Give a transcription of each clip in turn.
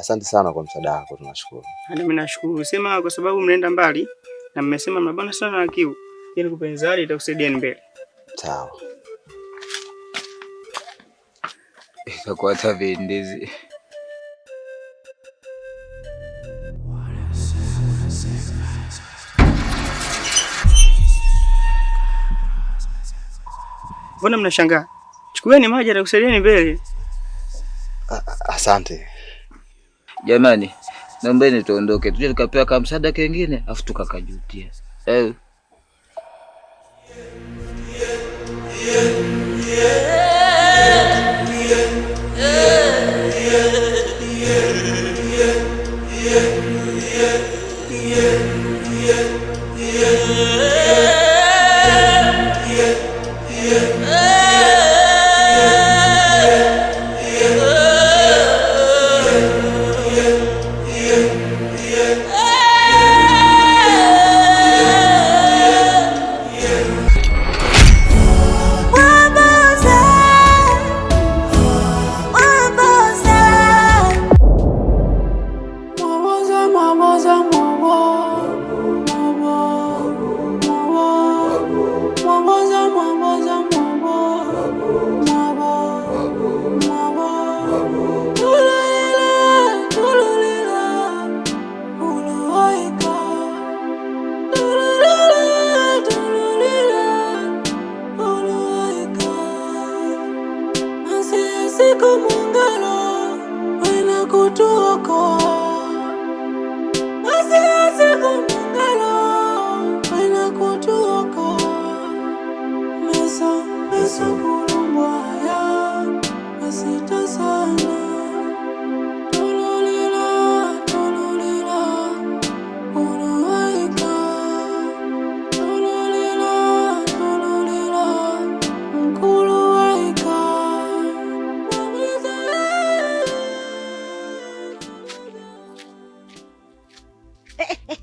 Asante sana kwa msaada wako, tunashukuru. Mimi nashukuru. Sema kwa sababu mnaenda mbali na mmesema mnabana sana na kiu. Ili kupenzali itakusaidia mbele. Sawa. Itakuwa tavindizi. Mbona mnashangaa? Chukueni maji atakusaidia mbele. Asante. Jamani, naombeni tuondoke. Tuje tukapewa kama msaada kingine afu tukakajutia.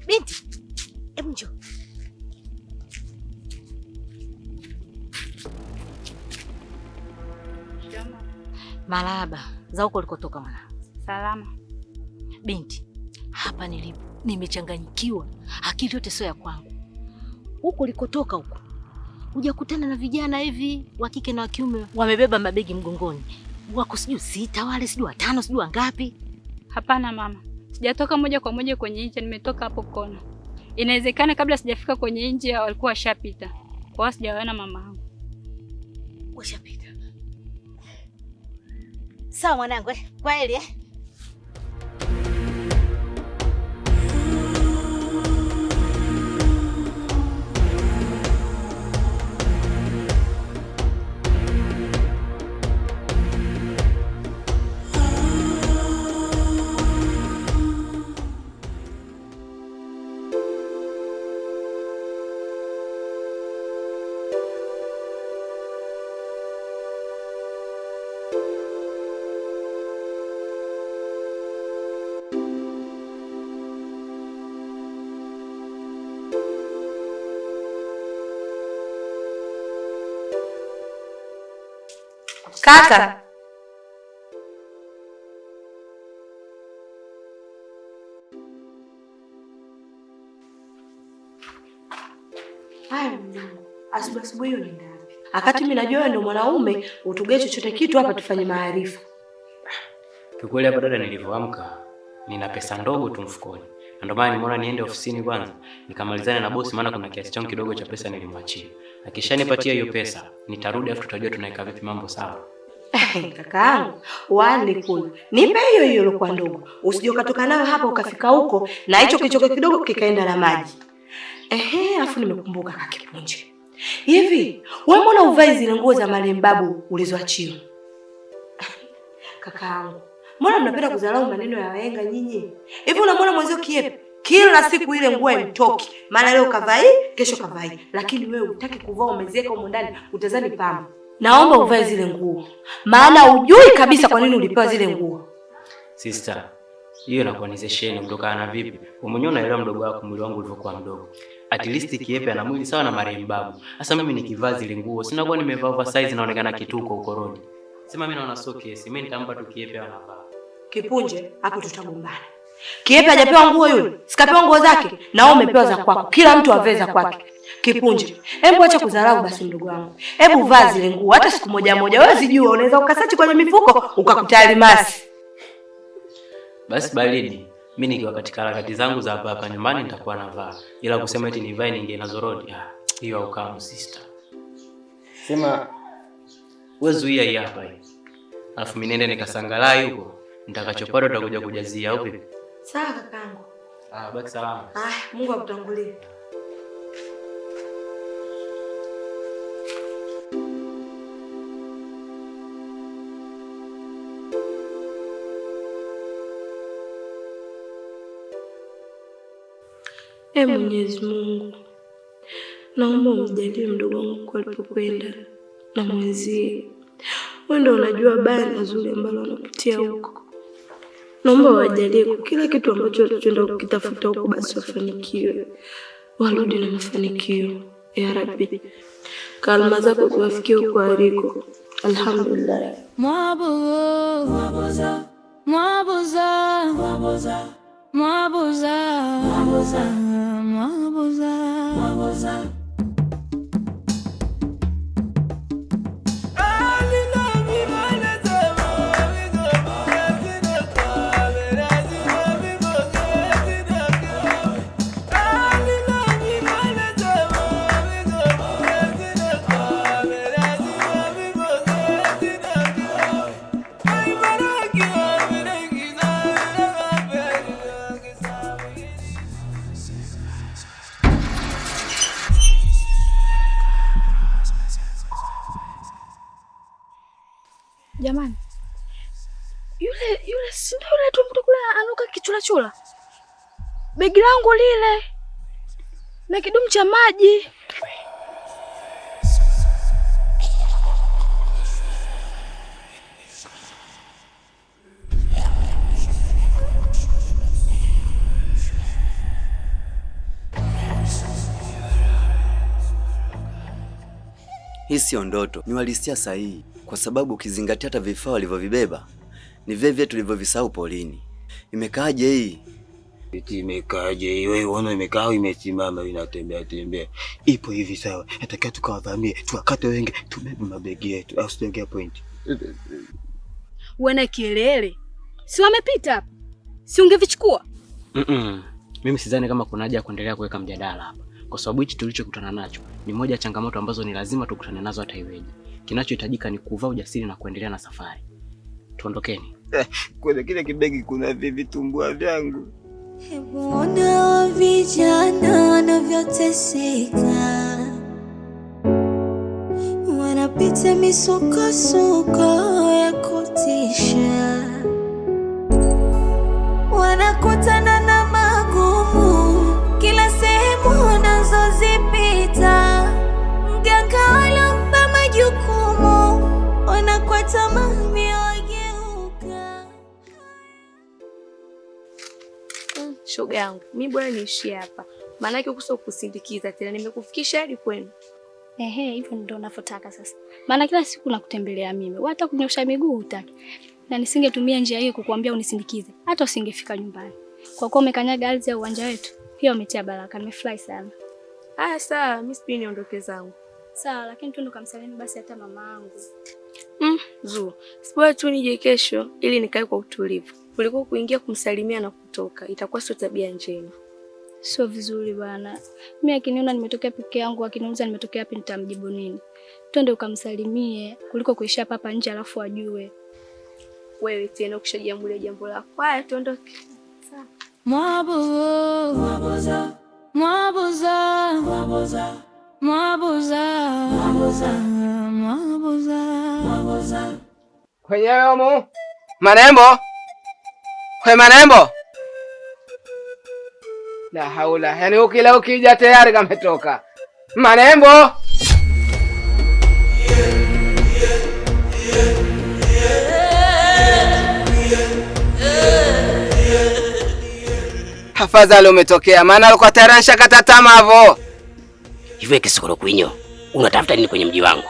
Binti. Hebu njoo. Marahaba. Za huko ulikotoka mwana? Salama. Binti, hapa nilipo nimechanganyikiwa. Akili yote sio ya kwangu. Huko ulikotoka huko, hujakutana na vijana hivi wa kike na wa kiume wamebeba mabegi mgongoni? Wako sijui 6 wale, sijui 5, sijui ngapi? Hapana mama. Sijatoka moja kwa moja kwenye nje, nimetoka hapo kona. Inawezekana kabla sijafika kwenye nje walikuwa washapita. Kwa hiyo sijaona mama yangu. Washapita. Sawa mwanangu, kweli Kaka. Haya mwanangu, asubuhi hiyo nenda wapi? Akati mimi najua wewe ndio mwanaume, utugee chochote kitu hapa tufanye maarifa. Kikweli hapa dada, nilivyoamka nina pesa ndogo tu mfukoni. Ndio maana nimeona niende ofisini kwanza nikamalizane na bosi, maana kuna kiasi changu kidogo cha pesa nilimwachia. Akishanipatia hiyo pesa, nitarudi afu tutajua tunaweka vipi mambo sawa. Kakaangu, wale kule. Nipe hiyo hiyo ilikuwa ndogo. Usije ukatoka nayo hapa ukafika huko na hicho kichoko kidogo kikaenda na maji. Afu nimekumbuka kakipunje. Hivi, wewe mbona uvai zile nguo za marehemu babu ulizoachiwa? Kakaangu, mbona mnapenda kudharau maneno ya wahenga nyinyi? Hivi unamwona mwenzio Kiepe? Kila siku ile nguo imtoki. Maana leo kavai, kesho kavai. Lakini wewe hutaki kuvaa, umezieka huko ndani, utazani pamba. Naomba uvae zile nguo. Maana hujui kabisa kwa nini ulipewa zile nguo. Sister, hiyo inakuwa ni sesheni kutokana na vipi? Umenyona unaelewa mdogo wako mwili wangu ulivyokuwa mdogo. At least Kiepe ana mwili sawa na marehemu babu. Sasa mimi nikivaa zile nguo, sina kuwa nimevaa oversize naonekana kituko huko road. Sema mimi naona so kesi, mimi nitampa tu Kiepe anavaa. Kipunje, hapo tutagombana. Kiepe hajapewa nguo yule, sikapewa nguo zake, na wewe umepewa za kwako. Kila mtu aveza kwake. Kipunje, hebu acha kudharau basi ndugu wangu. Hebu vaa zile nguo hata siku moja moja. Wewe zijua unaweza ukasachi kwenye mifuko ukakuta almasi. Basi baridi. Mimi nikiwa katika harakati zangu za hapa nyumbani nitakuwa navaa. Ila kusema eti nivae ninge nazo road. Hiyo haukamu sister. Sema wewe zuia hii hapa hii. Alafu mimi nende nikasangalai huko. Nitakachopata utakuja kujazia au vipi? Sawa kakangu. Baki salama. Mungu akutangulie. Mwenyezi Mungu, naomba umjalie mdogo wangu alipokwenda na mwenzie. Wewe ndio unajua baya na zuri ambalo anapitia huko. Naomba wajalie kwa kila kitu ambacho watakwenda kukitafuta huko, basi wafanikiwe, warudi na mafanikio ya Rabbi. Kalma zako ziwafikie huko aliko. Alhamdulillah. Mwabuza Jamani. Yule si ndio yule tumkuta kule anuka kichula. Begi langu lile na kidumu cha maji. Hii sio ndoto, ni uhalisia sahihi, kwa sababu ukizingatia hata vifaa walivyovibeba ni vile tulivyovisahau polini. Imekaaje hii? Eti imekaaje hii? Wewe unaona imekaa imesimama inatembea tembea. Ipo hivi sawa. Nataka tukawavamie, tuwakate wenge, tubebe mabegi yetu. Au sitokea point. Wana kielele. Si wamepita hapa? Si ungevichukua? Mimi sidhani kama kuna haja ya kuendelea kuweka mjadala hapa. Kwa sababu hichi tulichokutana nacho ni moja ya changamoto ambazo ni lazima tukutane nazo hata iweje. Kinachohitajika ni kuvaa ujasiri na kuendelea na safari. Tuondokeni. Kwenye kile kibegi kuna vitumbua vyangu. Hebu ona vijana wanavyoteseka, wanapita misukosuko ya kutisha, wanakutana na magumu kila sehemu wanazozipita. Mganga walampa majukumu, wanakwata mami wageuka. Shoga yangu, mimi bora niishie hapa. Maana yake kuso kusindikiza tena, nimekufikisha hadi kwenu. Hivyo ndio ninavyotaka sasa. Maana kila siku nakutembelea mimi. Hata kunyosha miguu hutaki. Na nisingetumia njia hiyo kukuambia unisindikize. Hata usingefika nyumbani. Kwa kuwa umekanyaga ardhi ya uwanja wetu, pia umetia baraka. Nimefurahi sana. Sawa, mimi sipi niondoke zangu. Sawa, lakini tu nikamsalimia basi hata mamaangu. Zuu. Sipoa tu nije kesho ili nikae kwa utulivu. Kuliko kuingia kumsalimia na kutoka. Itakuwa sio tabia njema. Sio vizuri bwana. Mimi akiniona nimetokea peke yangu, akiniuliza nimetokea wapi, nitamjibu nini? Twende ukamsalimie kuliko kuishia hapa nje alafu ajue. Wewe tena ukishajiamulia jambo lako. Haya tuondoke. Sawa. Mwabuza. Kwenyewe humu. Manembo. Kwe Manembo. La haula. Yaani ukija tayari kametoka. Manembo. Afadhali umetokea, maana alikuwa tayari shakatatama hapo. Hivi Kisokoro Kwinyo, unatafuta nini kwenye mji wangu?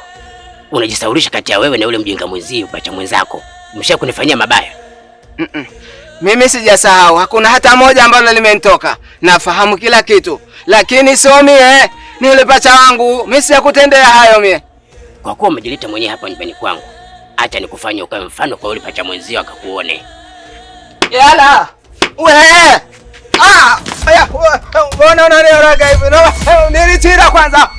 Unajisaulisha kati ya wewe na yule mjinga mwenzio pacha mwenzako. Umesha kunifanyia mabaya. Mimi sijasahau, hakuna hata moja ambalo limenitoka. Nafahamu kila kitu, lakini sio mie, ni yule pacha wangu. Mimi sijakutendea hayo mie. Kwa kuwa umejileta mwenyewe hapa nyumbani kwangu, acha nikufanye ukae mfano kwa yule pacha mwenzio akakuone. Yala! Wewe! Mbona unanioraga hivi? Nilitira kwanza.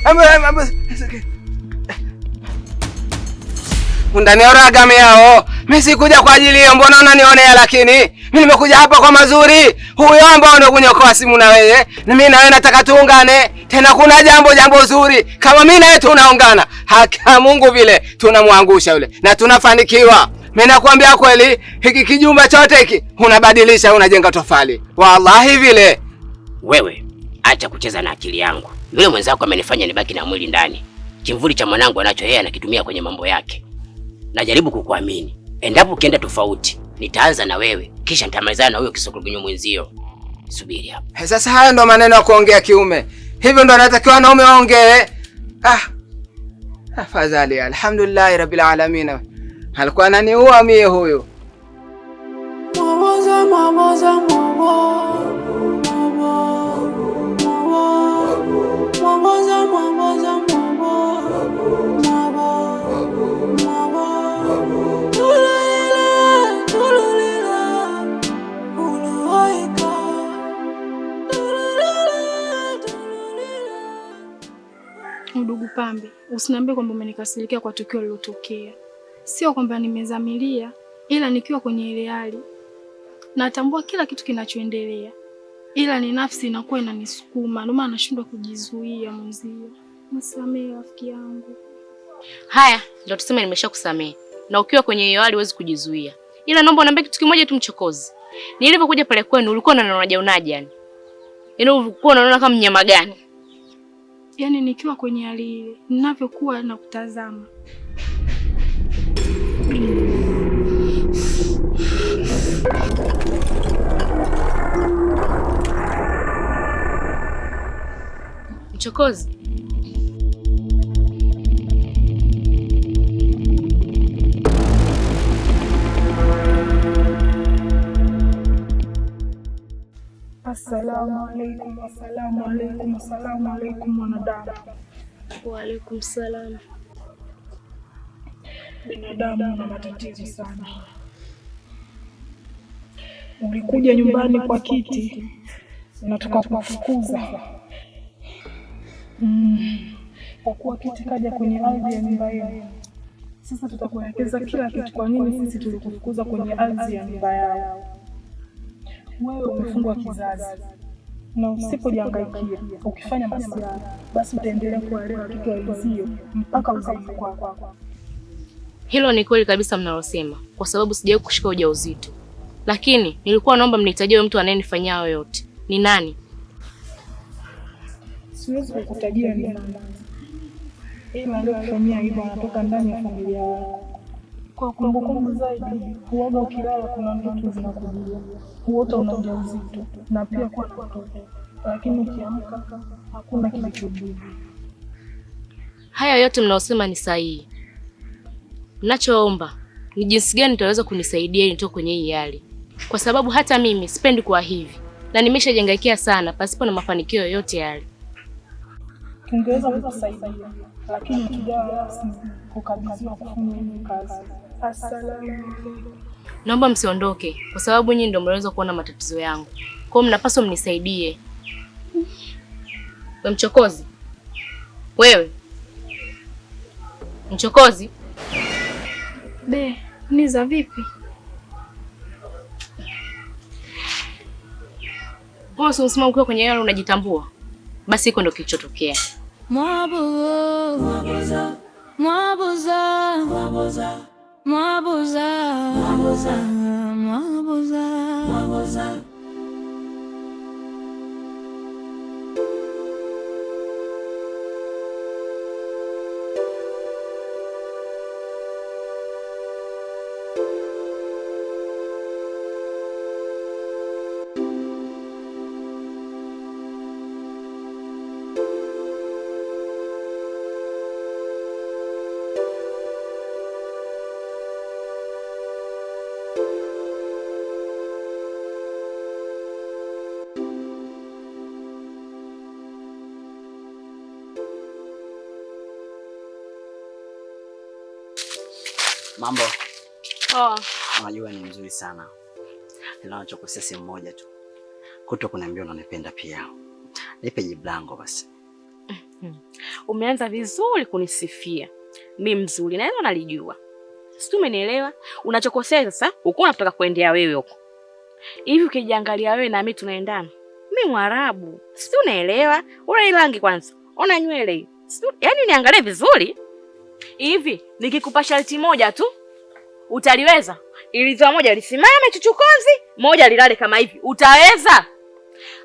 Undanioraga miao. Mimi sikuja kwa ajili hiyo, mbona unanionea? Lakini mimi nimekuja hapa kwa mazuri. Huyo ambao unakunyokoa simu na wewe, na mimi na wewe nataka tuungane. Tena kuna jambo zuri. Kama mimi na wewe tunaungana, haki ya Mungu vile tunamwangusha yule na tunafanikiwa. Mimi nakwambia kweli, hiki kijumba chote hiki unabadilisha, unajenga tofali. Wallahi vile. Wewe acha kucheza na akili yangu. Yule mwenzako amenifanya nibaki na mwili ndani. Kimvuli cha mwanangu anacho yeye anakitumia kwenye mambo yake. Najaribu kukuamini. Endapo ukienda tofauti, nitaanza na wewe, kisha nitamalizana na huyo kisokogonyo mwenzio. Subiri hapa. Sasa haya ndo maneno ya kuongea kiume. Hivyo ndo anatakiwa wanaume waongee. Afadhali alhamdulillah rabbil alamin. Alikuwa ananiua mie huyo. Ndugu Pambe, usiniambie kwamba umenikasirikia kwa tukio lilotokea. Sio kwamba nimezamilia, ila nikiwa kwenye ile hali natambua kila kitu kinachoendelea, ila ni nafsi inakuwa inanisukuma, ndio maana nashindwa kujizuia. Mzio, nisamehe rafiki yangu. Haya, ndio tuseme nimeshakusamehe. Na ukiwa kwenye hiyo hali huwezi kujizuia. Ila naomba uniambie kitu kimoja tu Mchokozi. Nilipokuja pale kwenu ulikuwa unaonaje yani? Yaani ulikuwa unaona kama mnyama gani? Yaani nikiwa kwenye hali ile, ninavyokuwa na kutazama. Mchokozi. Assalamu alaikum, assalamu alaikum, assalamu alaikum mwanadamu. Wa alaikum salam. Binadamu na matatizo sana. Ulikuja nyumbani kwa Kiti na tukakufukuza. Kwa kuwa Kiti kaja kwenye ardhi ya nyumba yenu. Sasa tutakuelekeza kila kitu, kwa nini sisi tulikufukuza kwenye ardhi ya nyumba yao. Wewe umefungwa kizazi na usipojihangaikia ukifanya masiara, basi utaendelea kuwalea watoto wenzio mpaka uzeeke kwako. Hilo ni kweli kabisa mnalosema, kwa sababu sijawahi kushika ujauzito. Lakini nilikuwa naomba mnitajie mtu anayenifanyia hayo yote. Ni nani? Siwezi kukutajia ni nani. Ila leo kufanyia hivyo anatoka ndani ya familia yako. Kwa kumbukumbu zaidi, huoga ukilala kuna ndoto zinakujia. Huota una ujauzito na pia kwa mtoto. Lakini ukiamka hakuna kilichojiri. Haya yote mnaosema ni sahihi. Ninachoomba ni jinsi gani nitaweza kunisaidia ili nitoke kwenye hii hali. Kwa sababu hata mimi sipendi kuwa hivi. Na nimeshajengaikia sana pasipo na mafanikio yoyote yale. Tungeweza kukusaidia, lakini tujawa rasmi kukabidhiwa kufanya hii kazi. Assalamu alaikum. Naomba msiondoke kwa sababu nyinyi ndio mnaweza kuona matatizo yangu. Kwa hiyo mnapaswa mnisaidie. Wewe Mchokozi. Wewe. Mchokozi. Niza vipi? Wewe usimama ukiwa kwenye hali unajitambua. Basi hiko ndio kilichotokea. Mwabuza, mwabuza, mwabuza, mwabuza, mwabuza, mwabuza, mwabuza. Mambo. Oh. Unajua ni mzuri sana. Ninachokosea sehemu moja tu. Kuto kuniambia unanipenda pia. Nipe jibu langu basi. Umeanza vizuri kunisifia. Mimi mzuri na hilo nalijua. Si umenielewa? Unachokosea sasa, uko unataka kuendea wewe huko. Hivi ukijiangalia wewe na mimi tunaendana. Mimi Mwarabu. Si unaelewa? Una ile rangi kwanza. Ona nywele hii. Yaani niangalie vizuri. Hivi nikikupa sharti moja tu utaliweza? Ilizoa moja lisimame chuchukozi, moja lilale kama hivi. Utaweza?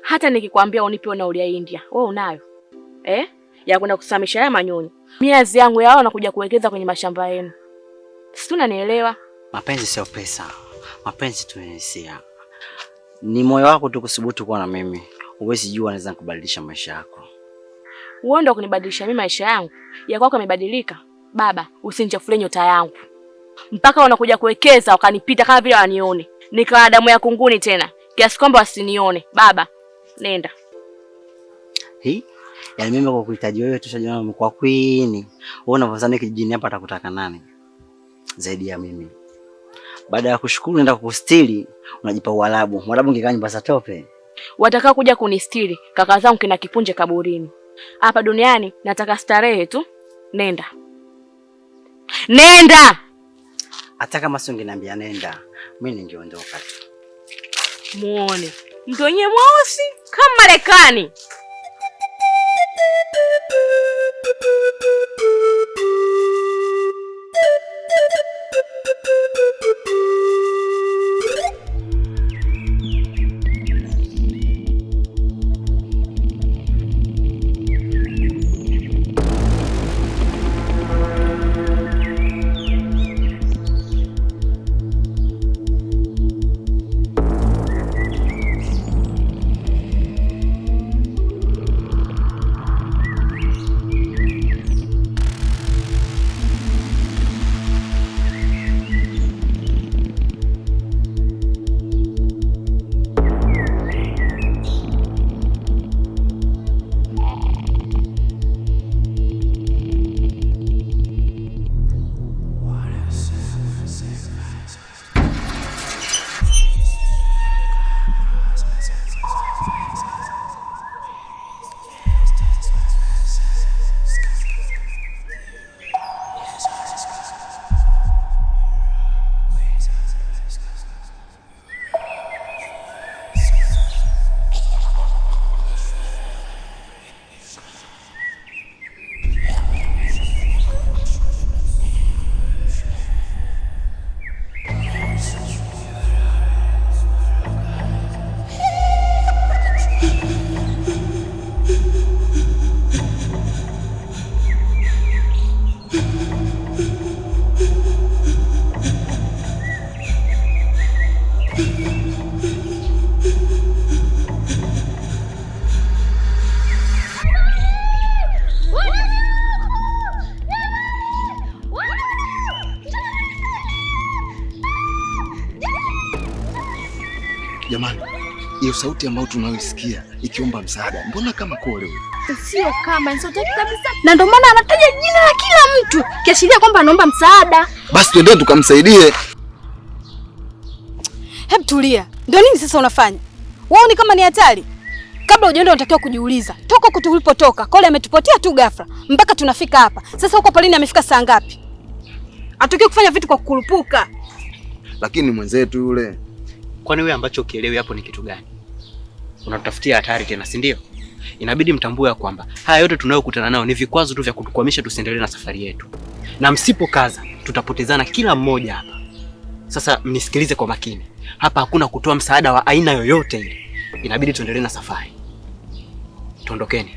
Hata nikikwambia unipe nauli ya India, wewe unayo? Ya kwenda kusamisha ya manyonyo. Miazi yangu yao na kuja kuwekeza kwenye mashamba yenu. Si unanielewa? Mapenzi sio pesa. Mapenzi tu ni hisia. Ni moyo wako tu kusubutu kuwa na mimi. Huwezi jua naweza kubadilisha maisha yako. Wewe ndio kunibadilisha mimi maisha yangu. Ya kwako yamebadilika. Baba, usinichafulie nyota yangu. Mpaka wanakuja kuwekeza wakanipita kama vile wanione. Nikawa damu ya kunguni tena. Kiasi kwamba wasinione. Baba, nenda. Hii? Yaani mimi kwa kuhitaji wewe tushajiona umekuwa queen. Wewe unavyozani kijijini hapa atakutaka nani? Zaidi ya mimi. Baada ya kushukuru nenda kukustiri, unajipa Uarabu. Mwarabu ngekaa nyumba za tope. Watakao kuja kunistiri, kaka zangu kina kipunje kaburini. Hapa duniani nataka starehe tu. Nenda. Nenda! Hata kama sio ungeniambia nenda, mimi ningeondoka tu. Muone. Mtu wenyewe mweusi kama Marekani. Jamani, hiyo sauti ambayo tunayoisikia ikiomba msaada, mbona kama kole huyo? Sio kama, ni sauti kabisa. Na ndio maana anataja jina la kila mtu, kiashiria kwamba anaomba msaada. Basi twende tukamsaidie. Hebu tulia. Ndio nini sasa unafanya? Wewe ni kama ni hatari. Kabla hujaenda unatakiwa kujiuliza. Toka huko tulipotoka, Kole ametupotea tu ghafla mpaka tunafika hapa. Sasa huko Pauline amefika saa ngapi? Hatakiwi kufanya vitu kwa kukurupuka. Lakini mwenzetu yule. Kwani wewe ambacho ukielewi hapo ni kitu gani? Unatutafutia hatari tena, si ndio? Inabidi mtambue kwamba haya yote tunayokutana nayo ni vikwazo tu vya kutukwamisha tusiendelee na safari yetu. Na msipokaza tutapotezana kila mmoja hapa. Sasa mnisikilize kwa makini. Hapa hakuna kutoa msaada wa aina yoyote ile. Inabidi tuendelee na safari. Tuondokeni.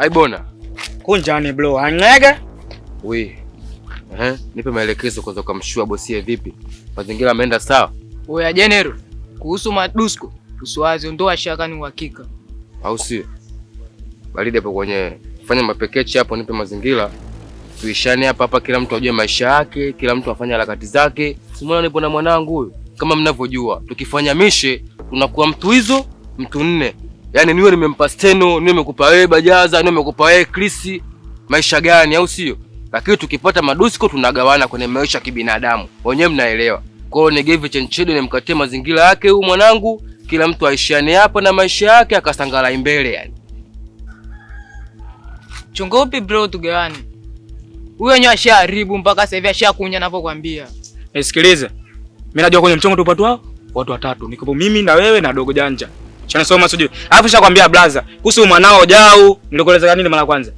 Ai bona. Kunjani bro, angega? We. Nipe maelekezo kwanza kumshua bosie vipi. Mazingira yameenda sawa? Oya General, kuhusu Madusko, usiwazi ondoa shaka ni uhakika. Au sio? Baridi hapo kwenye fanya mapekechi hapo, nipe mazingira. Tuishane hapa kila mtu ajue maisha yake, kila mtu afanye harakati zake. Simona nipo na mwanangu huyu. Kama mnavyojua, tukifanya mishe tunakuwa mtu hizo, mtu nne. Yaani niwe nimempa Steno, niwe nimekupa wewe Bajaza, niwe nimekupa wewe Krisi. Maisha gani au sio? Lakini tukipata Madusko tunagawana kwenye maisha kibinadamu. Wenyewe mnaelewa. Kwa hiyo Negevi Chenchede nimkatie mazingira yake huyu mwanangu, kila mtu aishiane hapa na maisha yake akasangala mbele yani. Chongopi bro tugawane. Huyo nyo ashaharibu mpaka sasa hivi ashakunya ninapokuambia. Nisikilize. Mimi najua kwenye mchongo tupo watu watatu. Niko mimi na wewe na dogo janja. Chana soma sijui. Alafu nishakwambia blaza, kuhusu mwanao Jau, nilikueleza nini mara kwanza?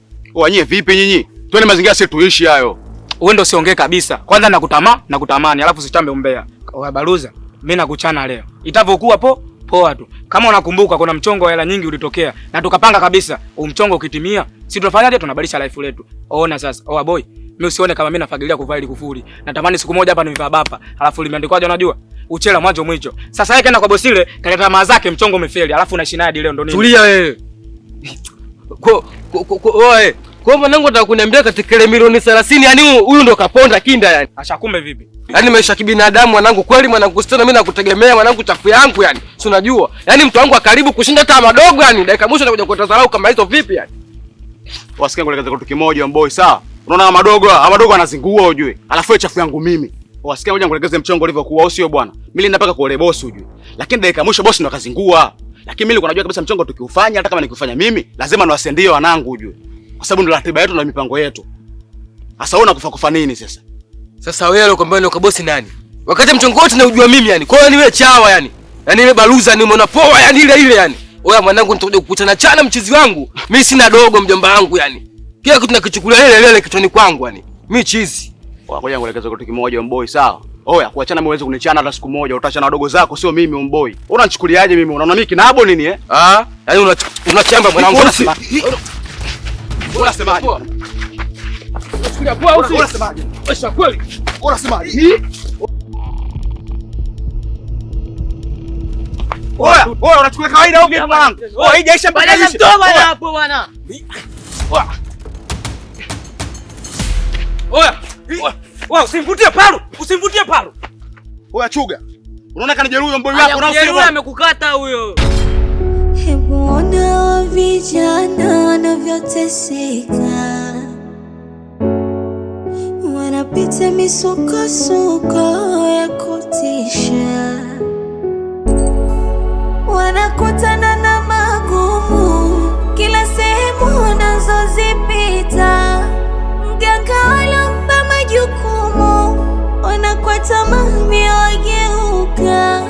Nyie vipi nyinyi? Twende mazingira sisi tuishi hayo. Wewe ndio usiongee kabisa. Kwanza nakutamani, alafu usitambe umbea. Oya Baruza, mimi nakuchana leo. Itavyokuwa poa tu. Kama unakumbuka kuna mchongo wa hela nyingi ulitokea na tukapanga kabisa, mchongo ukitimia, si tunafanyaje? Tunabadilisha life letu. Ona sasa. Oa boy, mimi usione kama mimi nafagilia kuvaa ile kufuri. Natamani siku moja hapa nimevaa bapa, alafu limeandikwaje unajua? Uchela mwanzo mwicho. Sasa yeye kaenda kwa bosile, kaleta tamaa zake, mchongo umefeli, alafu unaishi naye hadi leo ndo nini? Tulia wewe. Oe. Kwa mwanangu nataka kuniambia katika ile milioni 30 yani huyu ndo kaponda kinda yani. Acha kumbe vipi? Yaani maisha kibinadamu mwanangu, kweli mwanangu Steno mimi nakutegemea mwanangu, chafu yangu yani. Si unajua? Yaani mtu wangu karibu kushinda hata madogo yani. Dakika mwisho anakuja kutazarau kama hizo vipi yani? Wasikia ngoleka kitu kimoja mboi sawa? Unaona madogo anazingua ujue. Alafu ile chafu yangu mimi. Wasikia ngoja ngolegeze mchongo ulivyokuwa au sio bwana? Mimi ninapaka kuole boss ujue. Lakini dakika mwisho boss ndo akazingua. Lakini mimi najua kabisa mchongo tukiufanya hata kama nikufanya mimi, lazima niwasendio wanangu ujue. Kwa sababu ndo ratiba yetu na mipango yetu. Sasa wewe unakufa nini sasa? Sasa wewe unakwambia ni bosi nani? Wakati mchongo wote na ujua mimi yani. Kwa hiyo ni wewe chawa yani. Yaani ile Baruza ni umeona poa yani ile yani. Oya mwanangu nitakuja kukutana chana mchizi wangu. Mimi sina dogo mjomba wangu yani. Kila kitu nakichukulia ile kitoni kwangu yani. Mimi chizi. Ngoja ngoelekeza kitu kimoja mboi sawa? Oya kuachana mimi uweze kunichana hata siku moja, utachana wadogo zako sio mimi mboi. Unanichukuliaje mimi? Unaona mimi kinabo nini eh? Yaani unachamba mwanangu. Unasemaje? Unachukulia poa au si? Unasemaje? Aisha kweli. Unasemaje? Oya, unachukulia kawaida au vipi mwanangu? Oya, haijaisha mpaka Bwana mtoa bwana hapo bwana. Oya, usimvutie paru. Usimvutie paru. Oya Chuga. Unaona kanijeruhi huyo mboi wako na usio amekukata huyo. Hebu ona vijana wanavyoteseka, wanapita misukosuko ya kutisha, wanakutana na magumu kila sehemu wanazozipita. Mganga walompa majukumu, wanakwata mami wageuka.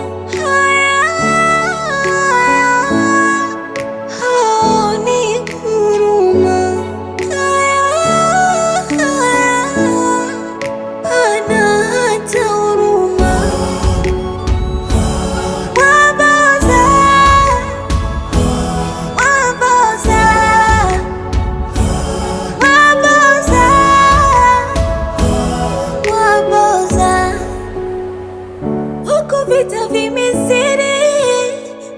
Vita vimezidi,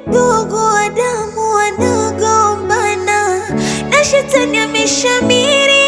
ndugu wa damu wanagombana, na shetani ameshamiri.